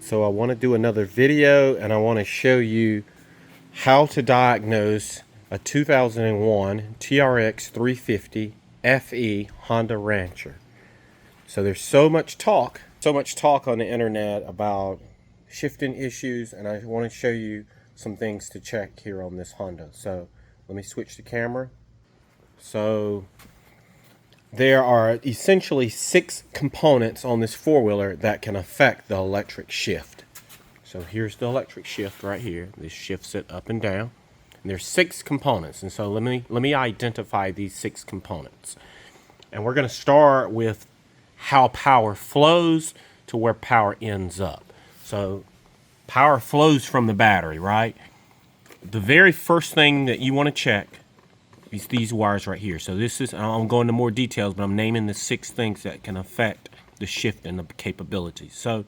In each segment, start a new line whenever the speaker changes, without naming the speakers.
So I want to do another video, and I want to show you how to diagnose a 2001 TRX 350 FE Honda Rancher. So there's so much talk on the internet about shifting issues, and I want to show you some things to check here on this Honda. So let me switch the camera. So there are essentially 6 components on this four-wheeler that can affect the electric shift. So here's the electric shift right here. This shifts it up and down. And there's 6 components. And so let me identify these 6 components. And we're going to start with how power flows to where power ends up. So power flows from the battery, right? The very first thing that you want to check is these wires right here. So this is, I'm going into more details, but I'm naming the 6 things that can affect the shift and the capabilities. So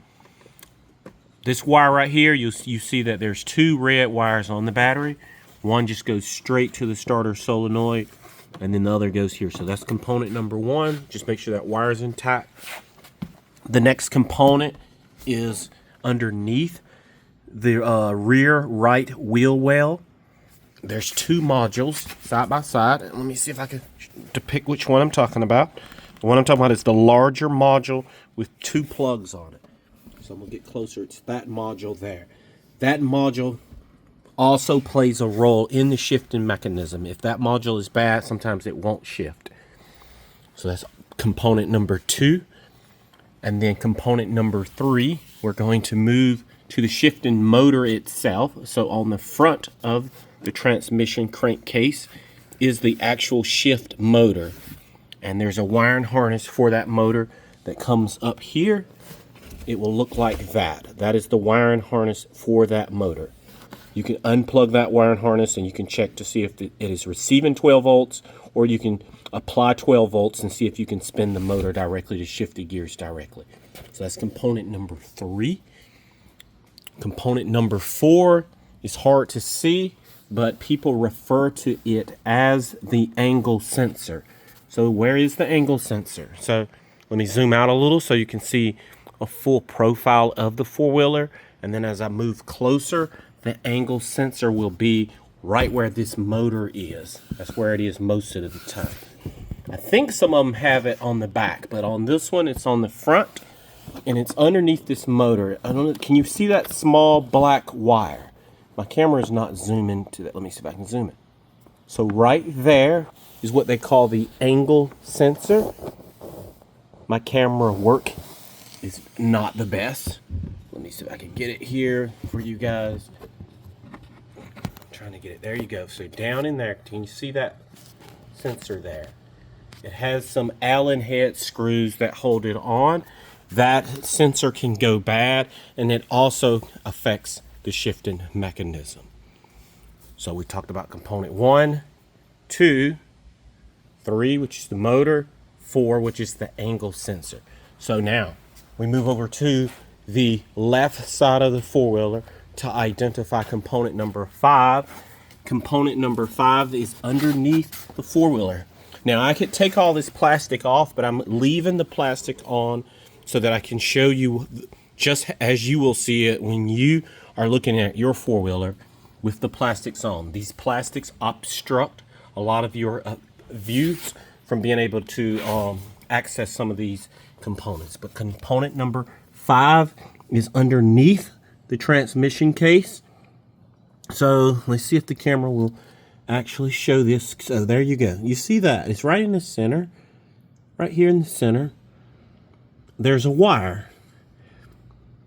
this wire right here, you see that there's 2 red wires on the battery. One just goes straight to the starter solenoid, and then the other goes here. So that's component number 1. Just make sure that wire is intact. The next component is underneath the rear right wheel well. There's 2 modules side by side. And let me see if I can depict which one I'm talking about. The one I'm talking about is the larger module with 2 plugs on it. So I'm going to get closer. It's that module there. That module also plays a role in the shifting mechanism. If that module is bad, sometimes it won't shift. So that's component number 2. And then component number 3, we're going to move to the shifting motor itself. So on the front of the transmission crankcase is the actual shift motor. And there's a wiring harness for that motor that comes up here. It will look like that. That is the wiring harness for that motor. You can unplug that wiring harness and you can check to see if it is receiving 12 volts, or you can apply 12 volts and see if you can spin the motor directly to shift the gears directly. So that's component number 3. Component number 4 is hard to see, but people refer to it as the angle sensor. So where is the angle sensor? So let me zoom out a little so you can see a full profile of the four-wheeler. And then as I move closer, the angle sensor will be right where this motor is. That's where it is most of the time. I think some of them have it on the back, but on this one, it's on the front, and it's underneath this motor. I don't know, can you see that small black wire? My camera is not zooming to that. Let me see if I can zoom it. So right there is what they call the angle sensor. My camera work is not the best. Let me see if I can get it here for you guys. I'm trying to get it. There you go. So down in there, can you see that sensor there? It has some Allen head screws that hold it on. That sensor can go bad, and it also affects the shifting mechanism. So we talked about component 1, 2, 3, which is the motor, 4, which is the angle sensor. So now we move over to the left side of the four-wheeler to identify component number 5. Component number 5 is underneath the four-wheeler. Now I could take all this plastic off, but I'm leaving the plastic on so that I can show you just as you will see it when you are looking at your four-wheeler with the plastics on. These plastics obstruct a lot of your views from being able to access some of these components. But component number 5 is underneath the transmission case. So let's see if the camera will actually show this. So there you go. You see that? It's right in the center. Right here in the center. There's a wire.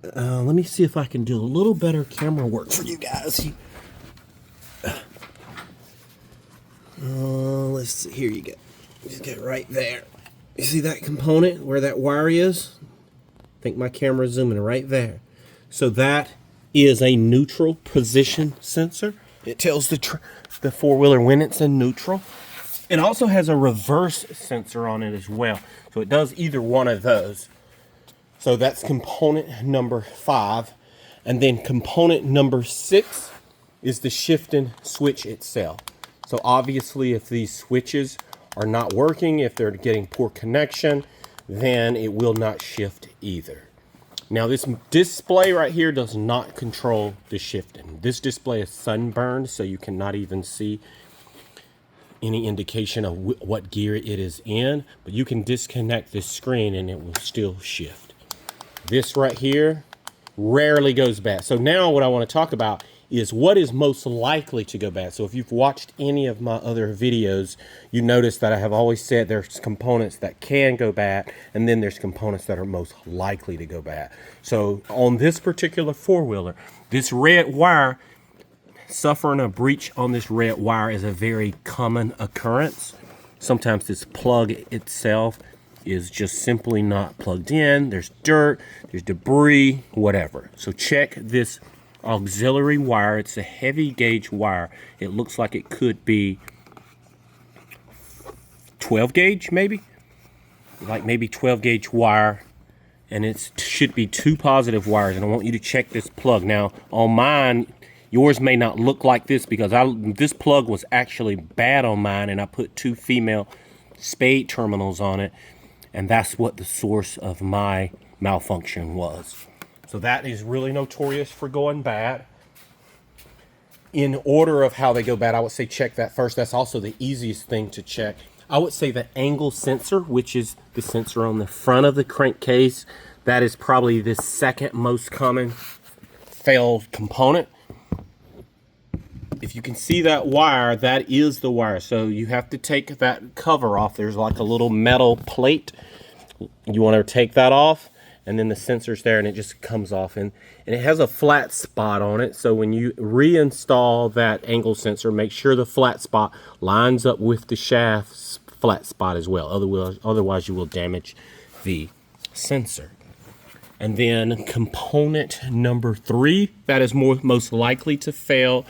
Let me see if I can do a little better camera work for you guys. Let's see. Here you go. Just get right there. You see that component where that wire is? I think my camera is zooming right there. So that is a neutral position sensor. It tells the four-wheeler when it's in neutral. It also has a reverse sensor on it as well. So it does either one of those. So that's component number 5. And then component number 6 is the shifting switch itself. So obviously if these switches are not working, if they're getting poor connection, then it will not shift either. Now this display right here does not control the shifting. This display is sunburned, so you cannot even see any indication of what gear it is in, but you can disconnect this screen and it will still shift. This right here rarely goes bad. So now what I want to talk about is what is most likely to go bad. So if you've watched any of my other videos, you notice that I have always said there's components that can go bad, and then there's components that are most likely to go bad. So on this particular four-wheeler, this red wire, suffering a breach on this red wire is a very common occurrence. Sometimes this plug itself is just simply not plugged in. There's dirt, there's debris, whatever. So check this auxiliary wire. It's a heavy gauge wire. It looks like it could be 12 gauge maybe, like maybe 12 gauge wire, and it should be two positive wires. And I want you to check this plug. Now on mine, yours may not look like this because this plug was actually bad on mine, and I put two female spade terminals on it, and that's what the source of my malfunction was. So that is really notorious for going bad. In order of how they go bad, I would say check that first. That's also the easiest thing to check. I would say the angle sensor, which is the sensor on the front of the crankcase, that is probably the second most common failed component. If you can see that wire, that is the wire. So you have to take that cover off. There's like a little metal plate. You want to take that off, and then the sensor's there, and it just comes off. And it has a flat spot on it. So when you reinstall that angle sensor, make sure the flat spot lines up with the shaft's flat spot as well. Otherwise you will damage the sensor. And then component number 3, that is most likely to fail,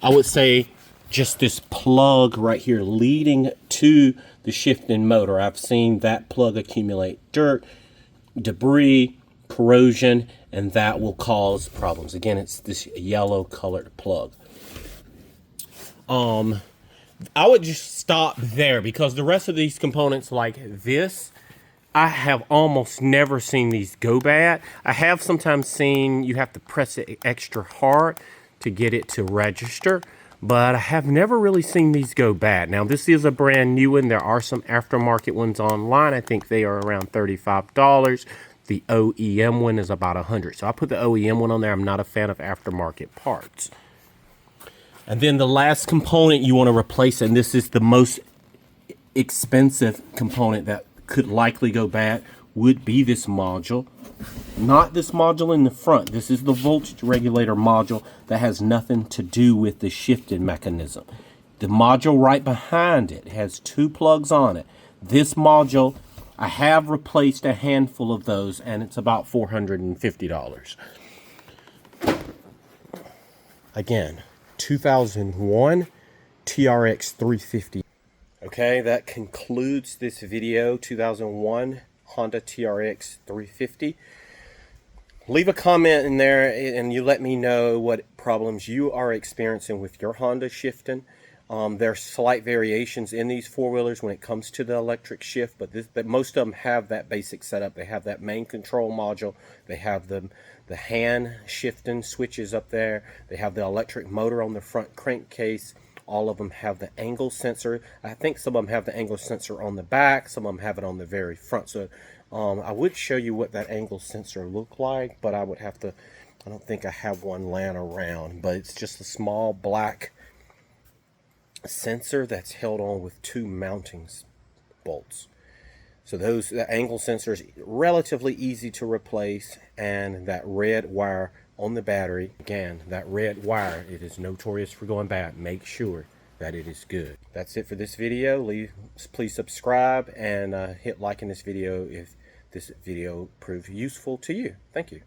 I would say just this plug right here leading to the shifting motor. I've seen that plug accumulate dirt, debris, corrosion, and that will cause problems. Again, it's this yellow colored plug. I would just stop there because the rest of these components like this, I have almost never seen these go bad. I have sometimes seen you have to press it extra hard to get it to register, but I have never really seen these go bad. Now this is a brand new one. There are some aftermarket ones online. I think they are around $35. The OEM one is about $100. So I put the OEM one on there. I'm not a fan of aftermarket parts. And then the last component you want to replace, and this is the most expensive component that could likely go bad, would be this module. Not this module in the front. This is the voltage regulator module that has nothing to do with the shifting mechanism. The module right behind it has 2 plugs on it. This module, I have replaced a handful of those, and it's about $450. Again, 2001 TRX 350. Okay, that concludes this video. 2001 Honda TRX 350. Leave a comment in there and you let me know what problems you are experiencing with your Honda shifting. There are slight variations in these four-wheelers when it comes to the electric shift, but most of them have that basic setup. They have that main control module. They have the hand shifting switches up there. They have the electric motor on the front crankcase. All of them have the angle sensor. I think some of them have the angle sensor on the back. Some of them have it on the very front. So I would show you what that angle sensor looked like, but I don't think I have one laying around. But it's just a small black sensor that's held on with 2 mounting bolts. So the angle sensor is relatively easy to replace, and that red wire on the battery, again, that red wire, it is notorious for going bad. Make sure that it is good. That's it for this video. Please subscribe and hit like in this video if this video proved useful to you. Thank you.